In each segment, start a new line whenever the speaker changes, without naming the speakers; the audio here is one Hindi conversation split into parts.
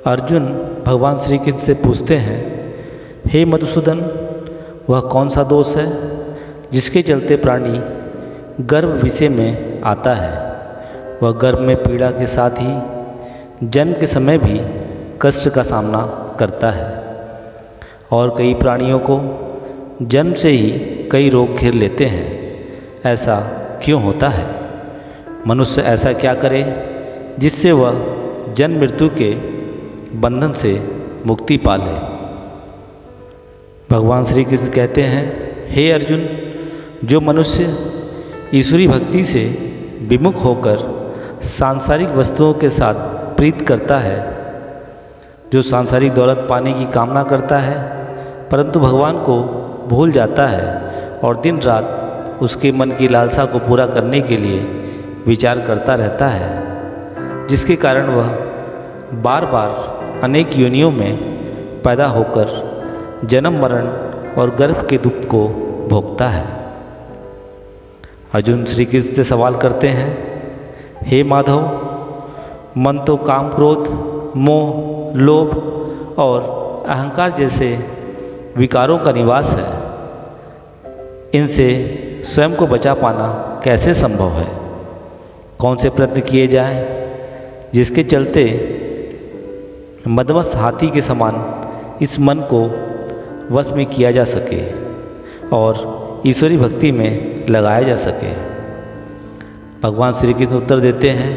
अर्जुन भगवान श्री कृष्ण से पूछते हैं, हे मधुसूदन, वह कौन सा दोष है जिसके चलते प्राणी गर्भ विषय में आता है। वह गर्भ में पीड़ा के साथ ही जन्म के समय भी कष्ट का सामना करता है और कई प्राणियों को जन्म से ही कई रोग घेर लेते हैं। ऐसा क्यों होता है? मनुष्य ऐसा क्या करे जिससे वह जन्म मृत्यु के बंधन से मुक्ति पा ले? भगवान श्री कृष्ण कहते हैं, हे अर्जुन, जो मनुष्य ईश्वरी भक्ति से विमुख होकर सांसारिक वस्तुओं के साथ प्रीत करता है, जो सांसारिक दौलत पाने की कामना करता है परंतु भगवान को भूल जाता है और दिन रात उसके मन की लालसा को पूरा करने के लिए विचार करता रहता है, जिसके कारण वह बार बार अनेक योनियों में पैदा होकर जन्म मरण और गर्भ के दुख को भोगता है। अर्जुन श्री कृष्ण से सवाल करते हैं, हे माधव, मन तो काम क्रोध मोह लोभ और अहंकार जैसे विकारों का निवास है। इनसे स्वयं को बचा पाना कैसे संभव है? कौन से प्रयत्न किए जाएं जिसके चलते मदमस्त हाथी के समान इस मन को वश में किया जा सके और ईश्वरी भक्ति में लगाया जा सके? भगवान श्री कृष्ण उत्तर देते हैं,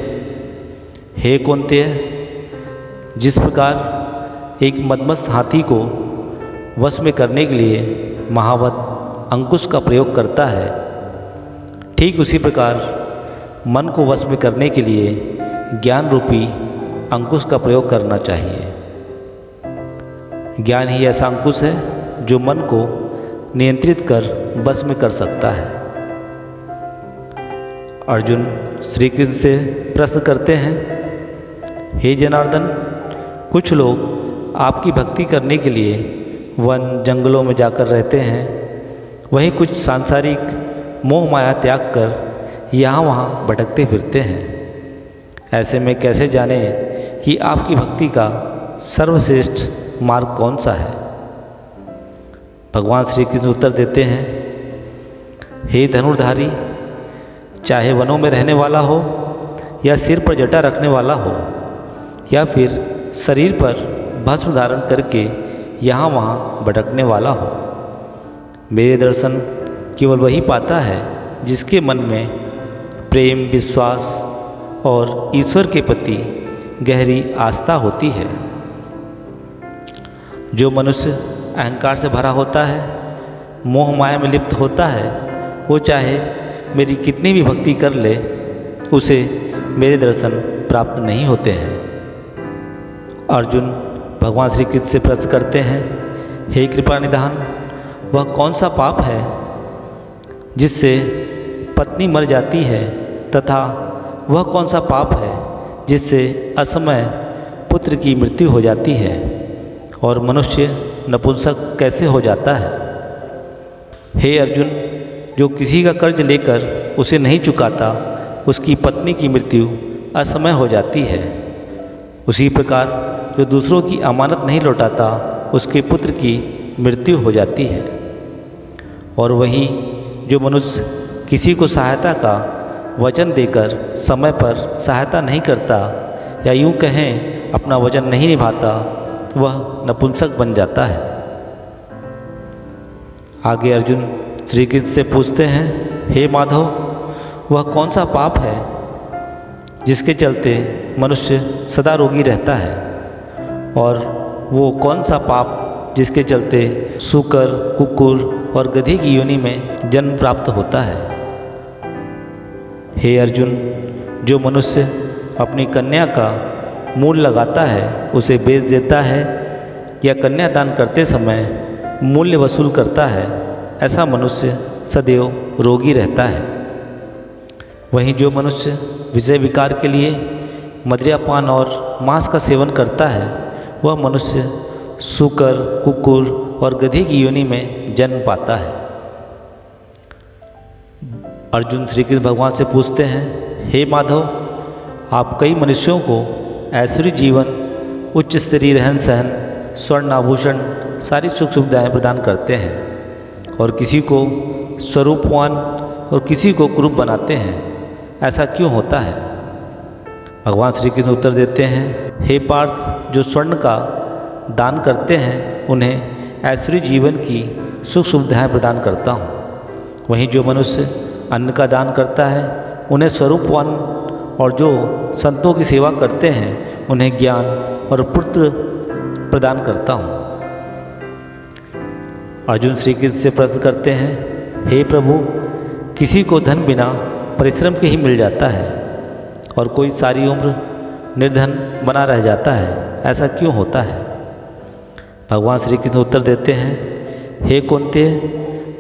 हे कौन्तेय, जिस प्रकार एक मदमस्त हाथी को वश में करने के लिए महावत अंकुश का प्रयोग करता है, ठीक उसी प्रकार मन को वश में करने के लिए ज्ञान रूपी अंकुश का प्रयोग करना चाहिए। ज्ञान ही ऐसा अंकुश है जो मन को नियंत्रित कर बस में कर सकता है। अर्जुन श्री कृष्ण से प्रश्न करते हैं, हे जनार्दन, कुछ लोग आपकी भक्ति करने के लिए वन जंगलों में जाकर रहते हैं, वहीं कुछ सांसारिक मोह माया त्याग कर यहाँ वहाँ भटकते फिरते हैं। ऐसे में कैसे जाने कि आपकी भक्ति का सर्वश्रेष्ठ मार्ग कौन सा है? भगवान श्री कृष्ण उत्तर देते हैं, हे धनुर्धारी, चाहे वनों में रहने वाला हो या सिर पर जटा रखने वाला हो या फिर शरीर पर भस्म धारण करके यहाँ वहाँ भटकने वाला हो, मेरे दर्शन केवल वही पाता है जिसके मन में प्रेम विश्वास और ईश्वर के प्रति गहरी आस्था होती है। जो मनुष्य अहंकार से भरा होता है, मोह माया में लिप्त होता है, वो चाहे मेरी कितनी भी भक्ति कर ले, उसे मेरे दर्शन प्राप्त नहीं होते हैं। अर्जुन भगवान श्री कृष्ण से प्रश्न करते हैं, हे कृपा निधान, वह कौन सा पाप है जिससे पत्नी मर जाती है तथा वह कौन सा पाप है जिससे असमय पुत्र की मृत्यु हो जाती है और मनुष्य नपुंसक कैसे हो जाता है? हे अर्जुन, जो किसी का कर्ज लेकर उसे नहीं चुकाता, उसकी पत्नी की मृत्यु असमय हो जाती है। उसी प्रकार जो दूसरों की अमानत नहीं लौटाता, उसके पुत्र की मृत्यु हो जाती है। और वही जो मनुष्य किसी को सहायता का वचन देकर समय पर सहायता नहीं करता या यूँ कहें अपना वचन नहीं निभाता, वह नपुंसक बन जाता है। आगे अर्जुन श्री कृष्ण से पूछते हैं, हे माधव, वह कौन सा पाप है जिसके चलते मनुष्य सदा रोगी रहता है और वो कौन सा पाप जिसके चलते सूकर कुकुर और गधे की योनि में जन्म प्राप्त होता है? हे अर्जुन, जो मनुष्य अपनी कन्या का मूल लगाता है, उसे बेच देता है या कन्यादान करते समय मूल्य वसूल करता है, ऐसा मनुष्य सदैव रोगी रहता है। वहीं जो मनुष्य विषय विकार के लिए मदिरापान और मांस का सेवन करता है, वह मनुष्य सूकर कुकुर और गधे की योनि में जन्म पाता है। अर्जुन श्री कृष्ण भगवान से पूछते हैं, हे माधव, आप कई मनुष्यों को ऐश्वर्य जीवन उच्च स्तरीय रहन सहन, स्वर्ण आभूषण, सारी सुख सुविधाएं प्रदान करते हैं और किसी को स्वरूपवान और किसी को कुरूप बनाते हैं। ऐसा क्यों होता है? भगवान श्री कृष्ण उत्तर देते हैं, हे पार्थ, जो स्वर्ण का दान करते हैं उन्हें ऐश्वर्य जीवन की सुख सुविधाएं प्रदान करता हूँ। वहीं जो मनुष्य अन्न का दान करता है उन्हें स्वरूपवान, और जो संतों की सेवा करते हैं उन्हें ज्ञान और पुत्र प्रदान करता हूँ। अर्जुन श्री कृष्ण से प्रश्न करते हैं, हे प्रभु, किसी को धन बिना परिश्रम के ही मिल जाता है और कोई सारी उम्र निर्धन बना रह जाता है, ऐसा क्यों होता है? भगवान श्री कृष्ण उत्तर देते हैं, हे कुंती,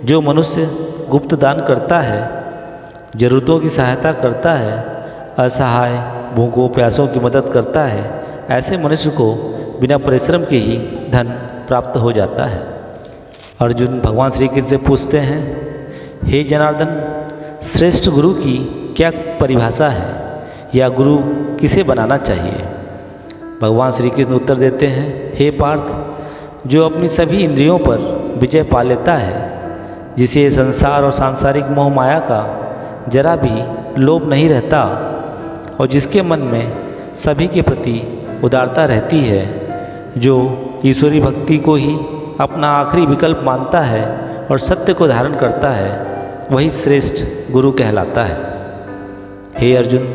जो मनुष्य गुप्त दान करता है, जरूरतों की सहायता करता है, असहाय भूखों प्यासों की मदद करता है, ऐसे मनुष्य को बिना परिश्रम के ही धन प्राप्त हो जाता है। अर्जुन भगवान श्री कृष्ण से पूछते हैं, हे जनार्दन, श्रेष्ठ गुरु की क्या परिभाषा है या गुरु किसे बनाना चाहिए? भगवान श्री कृष्ण उत्तर देते हैं, हे पार्थ, जो अपनी सभी इंद्रियों पर विजय पा लेता है, जिसे संसार और सांसारिक मोह माया का जरा भी लोभ नहीं रहता और जिसके मन में सभी के प्रति उदारता रहती है, जो ईश्वरी भक्ति को ही अपना आखिरी विकल्प मानता है और सत्य को धारण करता है, वही श्रेष्ठ गुरु कहलाता है। हे अर्जुन,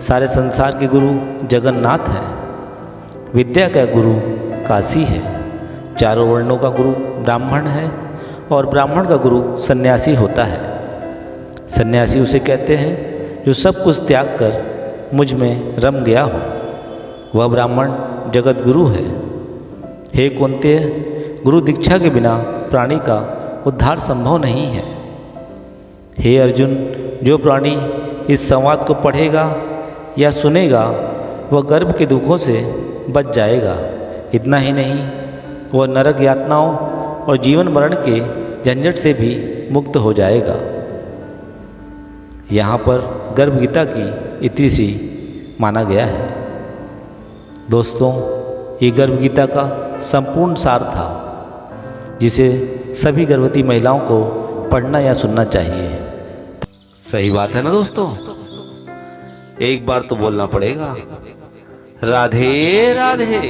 सारे संसार के गुरु जगन्नाथ है, विद्या का गुरु काशी है, चारों वर्णों का गुरु ब्राह्मण है और ब्राह्मण का गुरु सन्यासी होता है। सन्यासी उसे कहते हैं जो सब कुछ त्याग कर मुझ में रम गया हो, वह ब्राह्मण जगत गुरु है। हे कुंती, गुरु दीक्षा के बिना प्राणी का उद्धार संभव नहीं है। हे अर्जुन, जो प्राणी इस संवाद को पढ़ेगा या सुनेगा वह गर्भ के दुखों से बच जाएगा। इतना ही नहीं, वह नरक यातनाओं और जीवन मरण के झंझट से भी मुक्त हो जाएगा। यहाँ पर गर्भ गीता की इतिश्री माना गया है। दोस्तों, ये गर्भ गीता का संपूर्ण सार था, जिसे सभी गर्भवती महिलाओं को पढ़ना या सुनना चाहिए। सही बात है ना दोस्तों? एक बार तो बोलना पड़ेगा, राधे राधे।